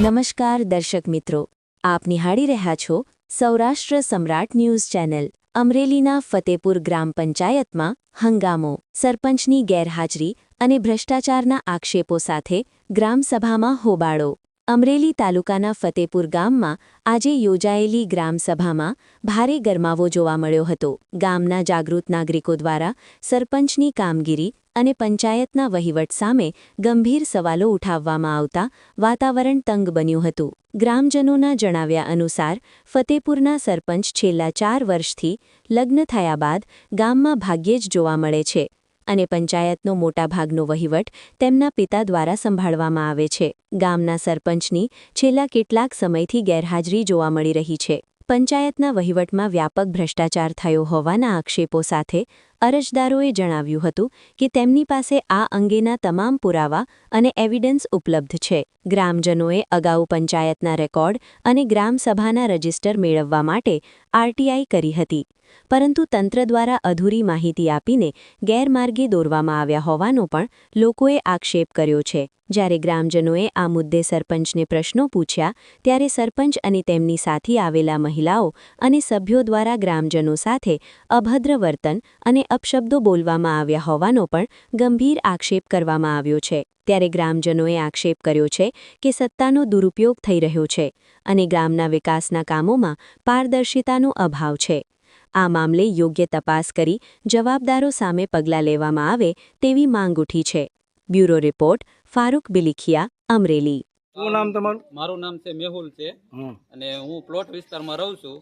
નમસ્કાર દર્શક મિત્રો, આપ નિહાળી રહ્યા છો સૌરાષ્ટ્ર સમ્રાટ ન્યૂઝ ચેનલ। અમરેલીના ફતેપુર ગ્રામ પંચાયતમાં હંગામો, સરપંચની ગેરહાજરી અને ભ્રષ્ટાચારના આક્ષેપો સાથે ગ્રામસભામાં હોબાળો। અમરેલી તાલુકાના ફતેપુર ગામમાં આજે યોજાયેલી ગ્રામસભામાં ભારે ગરમાવો જોવા મળ્યો હતો। ગામના જાગૃત નાગરિકો દ્વારા સરપંચની કામગીરી અને પંચાયતના વહીવટ સામે ગંભીર સવાલો ઉઠાવવામાં આવતા વાતાવરણ તંગ બન્યું હતું। ગ્રામજનોના જણાવ્યા અનુસાર ફતેપુરના સરપંચ છેલ્લા 4 વર્ષથી લગ્ન થયા બાદ ગામમાં ભાગ્યે જ જોવા મળે છે અને પંચાયતનો મોટાભાગનો વહીવટ તેમના પિતા દ્વારા સંભાળવામાં આવે છે। ગામના સરપંચની છેલ્લા કેટલાક સમયથી ગેરહાજરી જોવા મળી રહી છે। પંચાયતના વહીવટમાં વ્યાપક ભ્રષ્ટાચાર થયો હોવાના આક્ષેપો સાથે અરજદારોએ જણાવ્યું હતું કે તેમની પાસે આ અંગેના તમામ પુરાવા અને એવિડન્સ ઉપલબ્ધ છે। ગ્રામજનોએ અગાઉ પંચાયતના રેકોર્ડ અને ગ્રામસભાના રજિસ્ટર મેળવવા માટે આરટીઆઈ કરી હતી, પરંતુ તંત્ર દ્વારા અધૂરી માહિતી આપીને ગેરમાર્ગે દોરવામાં આવ્યા હોવાનો પણ લોકોએ આક્ષેપ કર્યો છે। જ્યારે ગ્રામજનોએ આ મુદ્દે સરપંચને પ્રશ્નો પૂછ્યા ત્યારે સરપંચ અને તેમની સાથી આવેલા મહિલાઓ અને સભ્યો દ્વારા ગ્રામજનો સાથે અભદ્ર વર્તન અને અપશબ્દો બોલવામાં આવ્યા હોવાનો પણ ગંભીર આક્ષેપ કરવામાં આવ્યો છે। ત્યારે ગ્રામજનોએ આક્ષેપ કર્યો છે કે સત્તાનો દુરુપયોગ થઈ રહ્યો છે અને ગામના વિકાસના કામોમાં પારદર્શિતાનો અભાવ છે। આ મામલે યોગ્ય તપાસ કરી જવાબદારો સામે પગલાં લેવામાં આવે તેવી માંગ ઉઠી છે। Bureau report, Farooq Bilikhiya, Amreli. શું નામ તમારું? મારું નામ છે મેહુલ છે અને હું પ્લોટ વિસ્તારમાં રહું છું।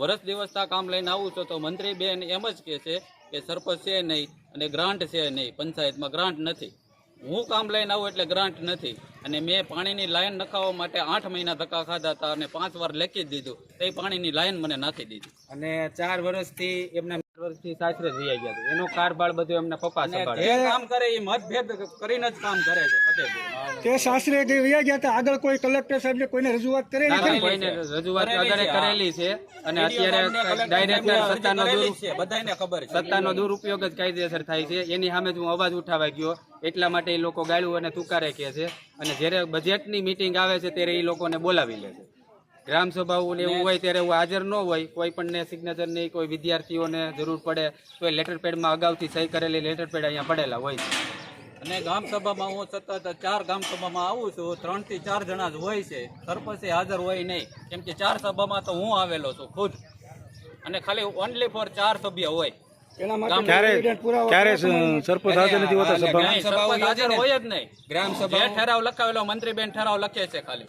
વર્ષ દિવસ આ કામ લઈને આવું છું તો મંત્રી બેન એમ જ કહે છે કે સરપંચ છે નહીં અને ગ્રાન્ટ છે નહીં, પંચાયતમાં ગ્રાન્ટ નથી। હું કામ લઈને આવું એટલે ગ્રાન્ટ નથી અને મેં પાણીની લાઈન નખાવવા માટે 8 મહિના ધક્કા ખાધા હતા અને 5 વાર લખી દીધું તો પાણીની લાઈન મને નાખી દીધી। અને 4 વર્ષથી એમના વર્ષથી સાસરે જઈ ગયા હતા, એનો કારભાર બધું એમના પપ્પા સંભાળે। જે કામ કરે એ મતભેદ કરીને જ કામ કરે છે ફતેપુર। તે સાસરે જે વયા ગયા હતા, આગળ કોઈ કલેક્ટર સાહેબને કોઈને રજૂઆત કરેલી છે? કોઈને રજૂઆત અગારે કરેલી છે અને અત્યારે ડાયરેક્ટ સત્તાનો દુરુપયોગ જ કાયદેસર થાય છે, એની સામે જ હું અવાજ ઉઠાવા ગયો। એટલા માટે એ લોકો ગાળું અને તુકારે કહે છે અને જ્યારે બજેટની મિટિંગ આવે છે ત્યારે એ લોકોને બોલાવી લે છે। ગ્રામસભાઓ એવું હોય ત્યારે હું હાજર ન હોય, કોઈ પણને સિગ્નેચરની કોઈ વિદ્યાર્થીઓને જરૂર પડે તો એ લેટર પેડમાં અગાઉથી સહી કરેલી લેટર પેડ અહીંયા પડેલા હોય છે। અને ગામસભામાં હું સતત 4 ગામસભામાં આવું છું, 3 થી 4 જણા જ હોય છે, સરપંચ હાજર હોય નહીં, કેમ કે 4 સભામાં તો હું આવેલો છું ખુદ અને ખાલી ઓનલી ફોર 4 સભ્ય હોય। એના માટે ક્યારે સરપંચ હાજર નથી હોતા? સરપંચ હાજર હોય જ નહીં। ગ્રામસભા જે ઠરાવ લખાવેલો મંત્રીબેન ઠરાવ લખે છે ખાલી,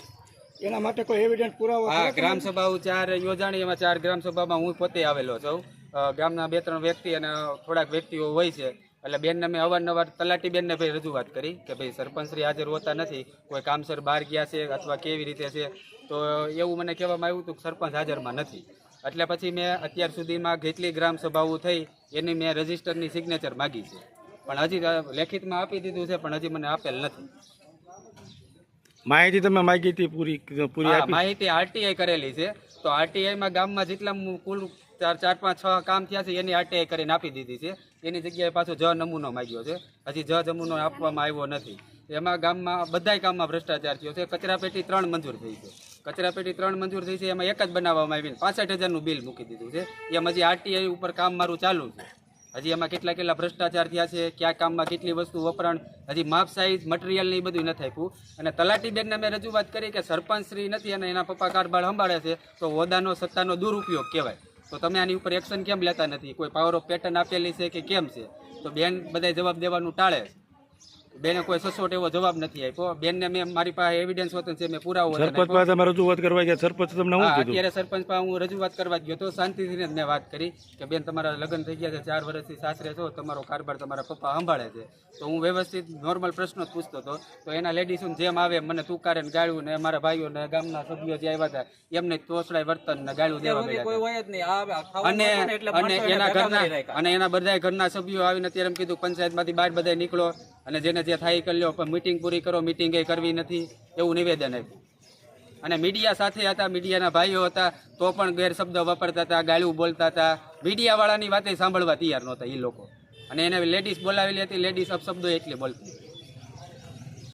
એના માટે કોઈ એવિડન્સ પુરાવો? હા, ગ્રામસભાઓ 4 યોજાણી, એમાં 4 ગ્રામસભામાં હું પોતે આવેલો છું। ગામના 2-3 વ્યક્તિ અને થોડાક વ્યક્તિઓ હોય છે, એટલે બેનને મેં અવારનવાર તલાટી બેનને ભાઈ રજૂઆત કરી કે ભાઈ સરપંચશ્રી હાજર હોતા નથી, કોઈ કામસર બહાર ગયા છે અથવા કેવી રીતે છે, તો એવું મને કહેવામાં આવ્યું હતું કે સરપંચ હાજરમાં નથી। એટલે પછી મેં અત્યાર સુધીમાં જેટલી ગ્રામસભાઓ થઈ એની મેં રજિસ્ટરની સિગ્નેચર માગી છે, પણ હજી લેખિતમાં આપી દીધું છે પણ હજી મને આપેલ નથી। માહિતી તમે માગી હતી પૂરી માહિતી આરટીઆઈ કરેલી છે, તો આરટીઆઈમાં ગામમાં જેટલા કુલ 4, 5, 6 કામ થયા છે એની આરટીઆઈ કરીને આપી દીધી છે। એની જગ્યાએ પાછો જ નમૂનો માગ્યો છે, હજી જ નમૂનો આપવામાં આવ્યો નથી। એમાં ગામમાં બધાય કામમાં ભ્રષ્ટાચાર થયો છે। કચરાપેટી 3 મંજૂર થઈ છે, કચરાપેટી 3 મંજૂર થઈ છે, એમાં એક જ બનાવવામાં આવીને 65,000નું બિલ મૂકી દીધું છે। એમ હજી આરટીઆઈ ઉપર કામ મારું ચાલુ છે, હજી એમાં કેટલા ભ્રષ્ટાચાર થયા છે, કયા કામમાં કેટલી વસ્તુ વપરાણ, હજી માપ સાઈઝ મટીરિયલ ને એ બધું નથી આપ્યું। અને તલાટી બેનને મેં રજૂઆત કરી કે સરપંચ શ્રી નથી અને એના પપ્પા કારભાર સંભાળે છે, તો હોદ્દાનો સત્તાનો દુરુપયોગ કહેવાય, તો તમે આની ઉપર એક્શન કેમ લેતા નથી? કોઈ પાવર ઓફ પેટર્ન આપેલી છે કે કેમ છે? તો બેન બધાય જવાબ દેવાનું ટાળે છે। બેને કોઈ સચોટ એવો જવાબ નથી આપ્યો। બેનને મેં મારી પાસે એવિડન્સ હતો છે, મેં પુરાવો રજૂઆત કરવા ગયા, સરપંચ તમને અત્યારે સરપંચ પાસે હું રજૂઆત કરવા ગયો તો શાંતિથી જ મેં વાત કરી કે બેન તમારા લગ્ન થઈ ગયા છે, 4 વર્ષથી સાસરે છો, તમારો કારભાર તમારા પપ્પા સંભાળે છે, તો હું વ્યવસ્થિત નોર્મલ પ્રશ્નો જ પૂછતો હતો, તો એના લેડીઝોને જેમ આવે મને તુકારે ને ગાળ્યું ને અમારા ભાઈઓ ને ગામના સભ્યો જે આવ્યા હતા એમને તોસડાય વર્તન ને ગાળ્યું દેવા અને એના બધા ઘરના સભ્યો આવીને અત્યારે એમ કીધું પંચાયતમાંથી બહાર બધા નીકળો અને જેને જે થાય કરી લો, પણ મીટિંગ પૂરી કરો, મીટિંગ એ કરવી નથી એવું નિવેદન આપ્યું। અને મીડિયા સાથે હતા, મીડિયાના ભાઈઓ હતા તો પણ ગેરશબ્દ વાપરતા હતા, ગાળ્યું બોલતા હતા। મીડિયાવાળાની વાતે સાંભળવા તૈયાર નહોતા એ લોકો, અને એને લેડીઝ બોલાવેલી હતી, લેડીઝ અપશબ્દો એટલી બોલતી।